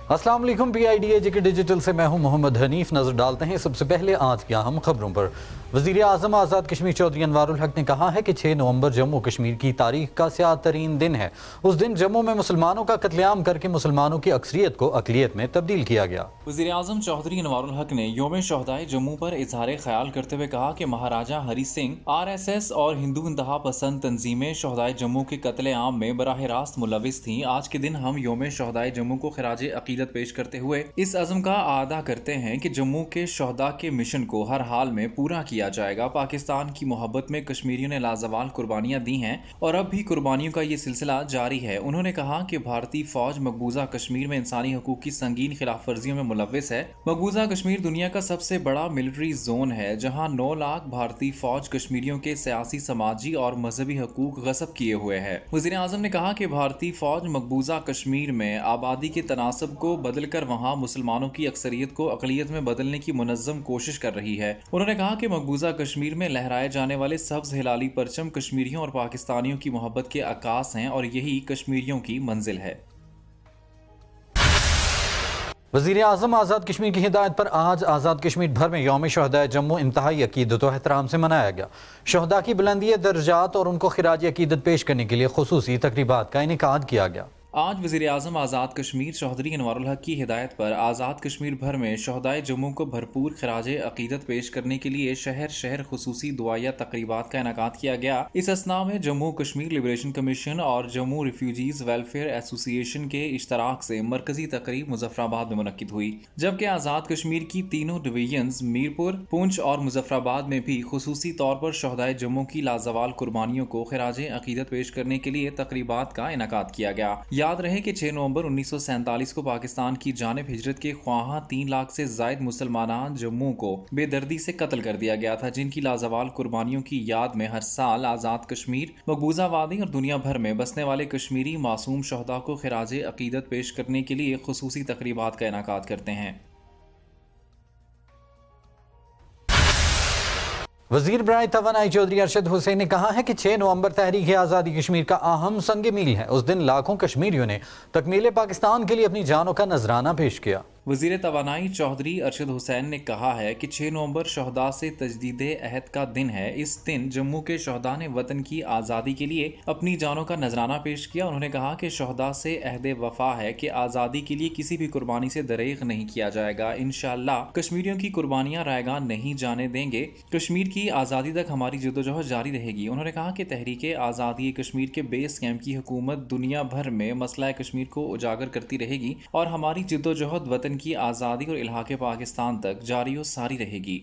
अस्सलाम वालेकुम, PIDAJ के डिजिटल से मैं हूं मोहम्मद हनीफ। नजर डालते हैं सबसे पहले आज की अहम खबरों पर। वज़ीर आज़म आज़ाद कश्मीर चौधरी अनवारुल हक ने कहा है कि 6 नवंबर जम्मू कश्मीर की तारीख का स्याह तरीन दिन है। उस दिन जम्मू में मुसलमानों का कत्लेआम करके मुसलमानों की अक्सरियत को अक़लियत में तब्दील किया गया। वज़ीर आज़म चौधरी अनवारुल हक ने यौम शहदाए जम्मू पर इजहार ख्याल करते हुए कहा कि महाराजा हरी सिंह, RSS और हिंदू इंतहा पसंद तंजीमें शहदाए जम्मू के कत्लेआम में बराह रास्त मुलविस थीं। आज के दिन हम यौम शहदाए जम्मू को खिराज अकीदत पेश करते हुए इस अज़्म का आदा करते हैं कि जम्मू के शहदा के मिशन को हर हाल में पूरा किया जाएगा। पाकिस्तान की मोहब्बत में कश्मीरियों ने लाजवाल कुर्बानियां दी हैं और अब भी कुर्बानियों का ये सिलसिला जारी है। उन्होंने कहा कि भारतीय फौज मकबूजा कश्मीर में इंसानी हकूक की संगीन खिलाफ वर्जियों में मुलविस है। मकबूजा कश्मीर दुनिया का सबसे बड़ा मिलिट्री जोन है, जहाँ 9 लाख भारतीय फौज कश्मीरियों के सियासी, समाजी और मजहबी हकूक गस्ब किए हुए है। वज़ीर आज़म ने कहा कि भारतीय फौज मकबूजा कश्मीर में आबादी के तनासब को बदल कर वहाँ मुसलमानों की अक्सरियत को अक़लियत में बदलने की मुनज़्ज़म कोशिश कर रही है। उन्होंने कहा कि मकबूजा कश्मीर में लहराए जाने वाले सब्ज़ हिलाली परचम कश्मीरियों और पाकिस्तानियों की मोहब्बत के अक्कास हैं और यही कश्मीरियों की मंजिल है। वज़ीर आज़म आज़ाद कश्मीर की हिदायत पर आज आज़ाद कश्मीर भर में यौम शहदाए जम्मू इंतहाई अकीदत व एहतराम से मनाया गया। शहदा की बुलंदी दर्जात और उनको खिराज अकीदत पेश करने के लिए खुसूसी तकरीबात का इनेकाद किया गया। आज वज़ीर आज़म आज़ाद कश्मीर चौधरी अनवारुल हक की हिदायत पर आज़ाद कश्मीर भर में शहदाए जम्मू को भरपूर खिराज अकीदत पेश करने के लिए शहर शहर खुसूसी दुआया तकरीबात का इनेकाद किया गया। इस असना में जम्मू कश्मीर लिबरेशन कमीशन और जम्मू रिफ्यूजीज वेलफेयर एसोसिएशन के इश्तराक से मरकजी तकरीब मुजफ्फराबाद में मुनक्किद हुई, जबकि आज़ाद कश्मीर की तीनों डिवीजन्स मीरपुर, पुंछ और मुजफ्फराबाद में भी खुसूसी तौर पर शहदाए जम्मू की लाजवाल कुर्बानियों को खिराज अकीदत पेश करने के लिए तकरीबात का इनेकाद किया गया। याद रहे कि 6 नवंबर 1947 को पाकिस्तान की जानिब हिजरत के ख्वाहा 3 लाख से जायद मुसलमान जम्मू को बेदर्दी से कत्ल कर दिया गया था, जिनकी लाजवाल कुर्बानियों की याद में हर साल आज़ाद कश्मीर, मकबूजा वादी और दुनिया भर में बसने वाले कश्मीरी मासूम शहदा को खिराज अकीदत पेश करने के लिए खुसूसी तकरीबात का इनेकाद करते हैं। वज़ीर बराए तवानाई चौधरी अरशद हुसैन ने कहा है कि 6 नवंबर तहरीक आज़ादी कश्मीर का अहम संग मील है। उस दिन लाखों कश्मीरियों ने तकमील पाकिस्तान के लिए अपनी जानों का नजराना पेश किया। वज़ीर तवानाई चौधरी अरशद हुसैन ने कहा है कि 6 नवंबर शहदा से तजदीद अहद का दिन है। इस दिन जम्मू के शहदा ने वतन की आज़ादी के लिए अपनी जानों का नजराना पेश किया। उन्होंने कहा कि शहदा से अहद वफा है कि आज़ादी के लिए किसी भी कुर्बानी से दरेग नहीं किया जाएगा। इंशाअल्लाह कश्मीरियों की कुर्बानियां रायगा नहीं जाने देंगे। कश्मीर की आज़ादी तक हमारी जद्दोजहद जारी रहेगी। उन्होंने कहा कि तहरीक आज़ादी कश्मीर के बेस कैंप की हुकूमत दुनिया भर में मसला कश्मीर को उजागर करती रहेगी और हमारी जद्दोजहद वतन की आज़ादी और इलाके पाकिस्तान तक जारी और सारी रहेगी।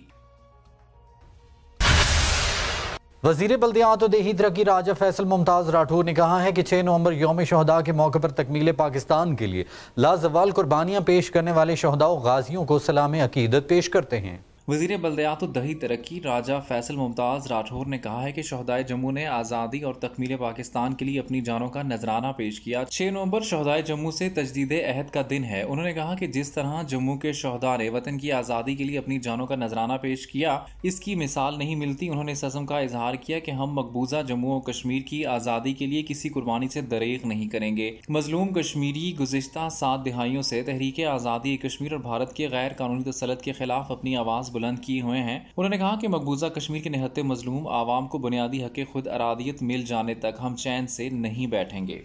वज़ीर बल्दियात और देही तरक्की राजा फैसल मुमताज़ राठौर ने कहा है कि 6 नवंबर यौम शहदा के मौके पर तकमील पाकिस्तान के लिए लाजवाल कुर्बानियां पेश करने वाले शहदा और गाजियों को सलाम अकीदत पेश करते हैं। वज़ीर बल्दियात दही तरक्की राजा फैसल मुमताज़ राठौर ने कहा है कि शहदाए जम्मू ने आज़ादी और तकमील पाकिस्तान के लिए अपनी जानों का नजराना पेश किया। 6 नवंबर शहदाए जम्मू से तजदीद अहद का दिन है। उन्होंने कहा कि जिस तरह जम्मू के शहदा ने वतन की आज़ादी के लिए अपनी जानों का नजराना पेश किया, इसकी मिसाल नहीं मिलती। उन्होंने इस अज़्म का इजहार किया कि हम मकबूजा जम्मू और कश्मीर की आज़ादी के लिए किसी कुर्बानी से दरेग नहीं करेंगे। मजलूम कश्मीरी गुज़िश्ता 7 दिहाइयों से तहरीक आज़ादी कश्मीर और भारत के गैर कानूनी तसल्लुत के खिलाफ अपनी आवाज़ बुलंद किए हुए हैं। उन्होंने कहा कि मकबूजा कश्मीर के निहत्ते मजलूम आवाम को बुनियादी हक़ खुद अरादियत मिल जाने तक हम चैन से नहीं बैठेंगे।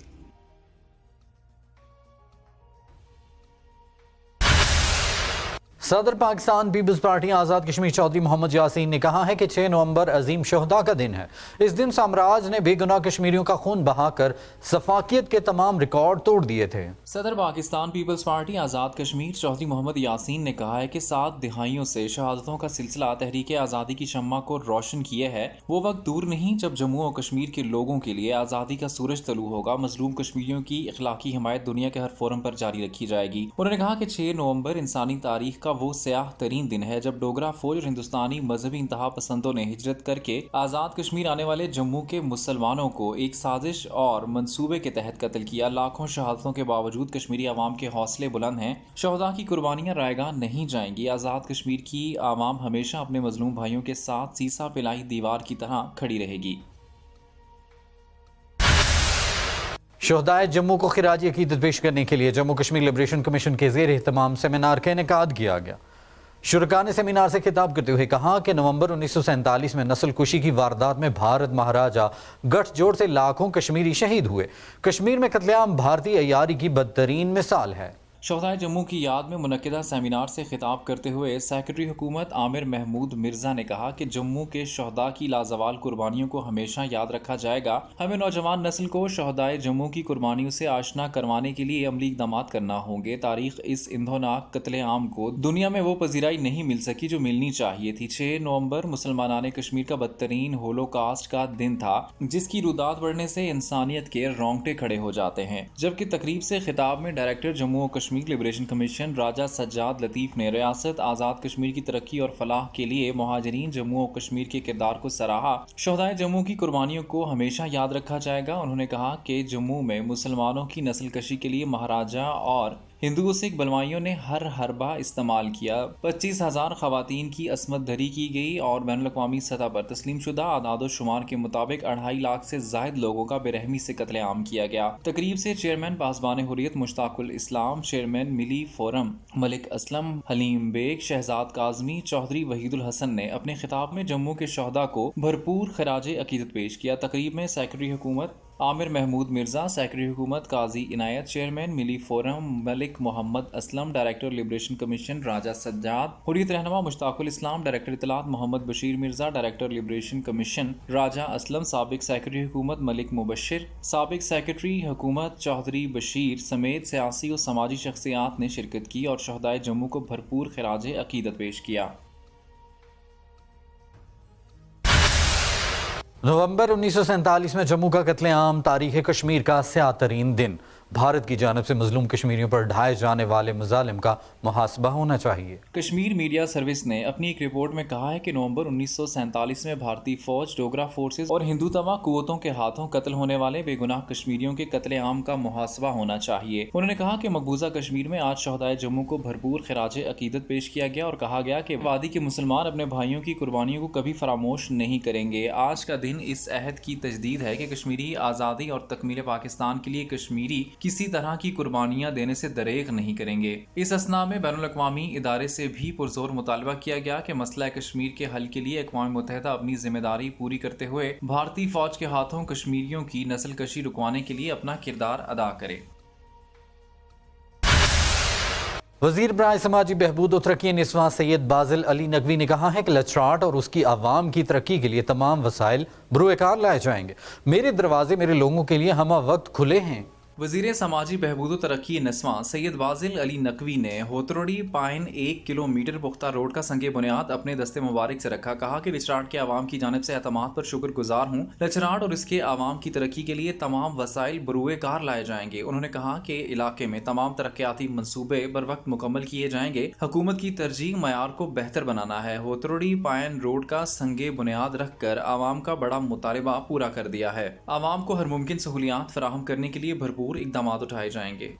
सदर पाकिस्तान पीपल्स पार्टी आज़ाद कश्मीर चौधरी मोहम्मद यासीन ने कहा है कि 6 नवंबर अजीम शहदा का दिन है। इस दिन साम्राज ने बेगुनाह कश्मीरियों का खून बहाकर सफाकियत के तमाम रिकॉर्ड तोड़ दिए थे। सदर पाकिस्तान पीपल्स पार्टी आज़ाद कश्मीर चौधरी मोहम्मद यासीन ने कहा है कि 7 दिहाइयों से शहादतों का सिलसिला तहरीक आज़ादी की शम्मा को रोशन किए है। वो वक्त दूर नहीं जब जम्मू और कश्मीर के लोगों के लिए आज़ादी का सूरज तलू होगा। मजलूम कश्मीरियों की इखलाकी हिमायत दुनिया के हर फोरम पर जारी रखी जाएगी। उन्होंने कहा कि 6 नवंबर इंसानी तारीख का वो स्याह तरीन दिन है जब डोगरा फौज और हिंदुस्तानी मजहबी इंतहा पसंदों ने हिजरत करके आज़ाद कश्मीर आने वाले जम्मू के मुसलमानों को एक साजिश और मंसूबे के तहत कत्ल किया। लाखों शहादतों के बावजूद कश्मीरी आवाम के हौसले बुलंद हैं। शहदा की कुर्बानियां रायगा नहीं जाएंगी। आज़ाद कश्मीर की आवाम हमेशा अपने मजलूम भाइयों के साथ सीसा पिलाई दीवार की तरह खड़ी रहेगी। شہدائے جموں کو خراج عقیدت پیش کرنے کے لیے جموں کشمیر لبریشن کمیشن کے زیر اہتمام سیمینار کا انعقاد کیا گیا۔ شرکاء نے سیمینار سے خطاب کرتے ہوئے کہا کہ نومبر 1947 میں نسل کشی کی واردات میں بھارت مہاراجہ گٹھ جوڑ سے لاکھوں کشمیری شہید ہوئے۔ کشمیر میں قتل عام بھارتی عیاری کی بدترین مثال ہے۔ شہدائے جموں کی یاد میں منعقدہ سیمینار سے خطاب کرتے ہوئے سیکرٹری حکومت عامر محمود مرزا نے کہا کہ جموں کے شہداء کی لازوال قربانیوں کو ہمیشہ یاد رکھا جائے گا۔ ہمیں نوجوان نسل کو شہدائے جموں کی قربانیوں سے آشنا کروانے کے لیے عملی اقدامات کرنا ہوں گے۔ تاریخ اس اندھوناک قتل عام کو دنیا میں وہ پذیرائی نہیں مل سکی جو ملنی چاہیے تھی۔ 6 نومبر مسلمانان کشمیر کا بدترین ہولوکاسٹ کا دن تھا، جس کی رودات بڑھنے سے انسانیت کے رونگٹے کھڑے ہو جاتے ہیں۔ جبکہ تقریب سے خطاب میں ڈائریکٹر جموں و کشمیر لبریشن کمیشن راجہ سجاد لطیف نے ریاست آزاد کشمیر کی ترقی اور فلاح کے لیے مہاجرین جموں و کشمیر کے کردار کو سراہا۔ شہدائے جموں کی قربانیوں کو ہمیشہ یاد رکھا جائے گا۔ انہوں نے کہا کہ جموں میں مسلمانوں کی نسل کشی کے لیے مہاراجہ اور ہندو سکھ بلوائیوں نے ہر حربہ استعمال کیا۔ 25,000 خواتین کی عصمت دری کی گئی اور بین الاقوامی سطح پر تسلیم شدہ اعداد و شمار کے مطابق 2.5 لاکھ سے زائد لوگوں کا بے رحمی سے قتل عام کیا گیا۔ تقریب سے چیئرمین پاسبان حریت مشتاق الاسلام، چیئرمین ملی فورم ملک اسلم، حلیم بیگ، شہزاد کاظمی، چودھری وحید الحسن نے اپنے خطاب میں جموں کے شہداء کو بھرپور خراج عقیدت پیش کیا۔ تقریب میں سیکرٹری حکومت عامر محمود مرزا، سیکرٹری حکومت قاضی Inayat, chairman Milli forum Malik Muhammad Aslam, director liberation commission Raja Sajjad, Hurriyat رہنما مشتاق الاسلام، ڈائریکٹر اطلاعات Muhammad Bashir Mirza, director liberation commission Raja Aslam, سابق سیکرٹری حکومت ملک مبشر، سابق سیکرٹری حکومت چودھری بشیر سمیت سیاسی و سماجی شخصیات نے شرکت کی اور شہدائے جموں کو بھرپور خراج عقیدت پیش کیا۔ نومبر 1947 میں جموں کا قتل عام تاریخ کشمیر کا سیاہ ترین دن۔ بھارت کی جانب سے مظلوم کشمیریوں پر ڈھائے جانے والے مظالم کا محاسبہ ہونا چاہیے۔ کشمیر میڈیا سروس نے اپنی ایک رپورٹ میں کہا ہے کہ نومبر 1947 میں بھارتی فوج، ڈوگرا فورسز اور ہندوتوا قوتوں کے ہاتھوں قتل ہونے والے بے گناہ کشمیریوں کے قتل عام کا محاسبہ ہونا چاہیے۔ انہوں نے کہا کہ مقبوضہ کشمیر میں آج شہدائے جموں کو بھرپور خراج عقیدت پیش کیا گیا اور کہا گیا کہ وادی کے مسلمان اپنے بھائیوں کی قربانیوں کو کبھی فراموش نہیں کریں گے۔ آج کا دن اس عہد کی تجدید ہے کہ کشمیری آزادی اور تکمیل پاکستان کے لیے کشمیری کسی طرح کی قربانیاں دینے سے دریغ نہیں کریں گے۔ اس اثنا میں بین الاقوامی ادارے سے بھی پرزور مطالبہ کیا گیا کہ مسئلہ کشمیر کے حل کے لیے اقوام متحدہ اپنی ذمہ داری پوری کرتے ہوئے بھارتی فوج کے ہاتھوں کشمیریوں کی نسل کشی رکوانے کے لیے اپنا کردار ادا کرے۔ وزیر برائے سماجی بہبود و ترقی نسواں سید بازل علی نقوی نے کہا ہے کہ لچراٹ اور اس کی عوام کی ترقی کے لیے تمام وسائل بروئے کار لائے جائیں گے۔ میرے دروازے میرے لوگوں کے لیے ہمہ وقت کھلے ہیں۔ وزیر سماجی بہبود و ترقی نسواں سید بازل علی نقوی نے ہوتروڑی پائن 1 کلومیٹر پختہ روڈ کا سنگ بنیاد اپنے دست مبارک سے رکھا۔ کہا کہ لچراٹ کے عوام کی جانب سے اعتماد پر شکر گزار ہوں۔ لچراٹ اور اس کے عوام کی ترقی کے لیے تمام وسائل بروئے کار لائے جائیں گے۔ انہوں نے کہا کہ علاقے میں تمام ترقیاتی منصوبے بروقت مکمل کیے جائیں گے۔ حکومت کی ترجیح معیار کو بہتر بنانا ہے۔ ہوتروڑی پائن روڈ کا سنگ بنیاد رکھ کر عوام کا بڑا مطالبہ پورا کر دیا ہے۔ عوام کو ہر ممکن سہولیات فراہم کرنے کے لیے بھرپور اقدامات اٹھائے جائیں گے۔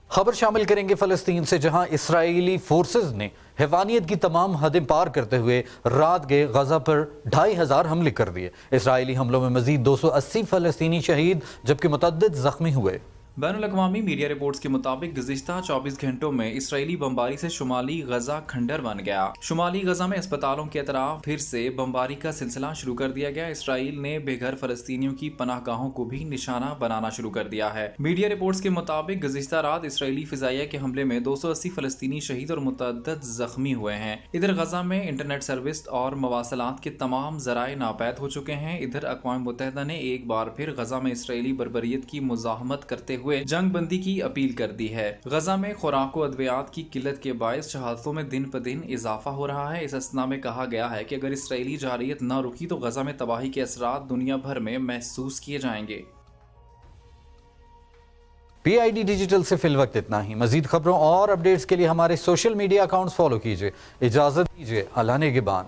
خبر شامل کریں گے فلسطین سے، جہاں اسرائیلی فورسز نے حیوانیت کی تمام حدیں پار کرتے ہوئے رات کے غزہ پر 2,500 حملے کر دیے۔ اسرائیلی حملوں میں مزید 280 فلسطینی شہید جبکہ متعدد زخمی ہوئے۔ بین الاقوامی میڈیا رپورٹس کے مطابق گزشتہ 24 گھنٹوں میں اسرائیلی بمباری سے شمالی غزہ کھنڈر بن گیا۔ شمالی غزہ میں اسپتالوں کے اطراف پھر سے بمباری کا سلسلہ شروع کر دیا گیا۔ اسرائیل نے بے گھر فلسطینیوں کی پناہ گاہوں کو بھی نشانہ بنانا شروع کر دیا ہے۔ میڈیا رپورٹس کے مطابق گزشتہ رات اسرائیلی فضائیہ کے حملے میں 280 فلسطینی شہید اور متعدد زخمی ہوئے ہیں۔ ادھر غزہ میں انٹرنیٹ سروس اور مواصلات کے تمام ذرائع ناپید ہو چکے ہیں۔ ادھر اقوام متحدہ نے ایک بار پھر غزہ میں اسرائیلی بربریت کی مزاحمت کرتے ہوئے جنگ بندی کی اپیل کر دی ہے۔ غزہ میں خوراک و ادویات کی قلت کے باعث شہادتوں میں دن بدن اضافہ ہو رہا ہے۔ اس اثنا میں کہا گیا ہے کہ اگر اسرائیلی جارحیت نہ رکی تو غزہ میں تباہی کے اثرات دنیا بھر میں محسوس کیے جائیں گے۔ PID ڈیجیٹل سے فی الوقت اتنا ہی۔ مزید خبروں اور اپڈیٹس کے لیے ہمارے سوشل میڈیا اکاؤنٹس فالو کیجئے۔ اجازت دیجئے، اللہ نگہبان۔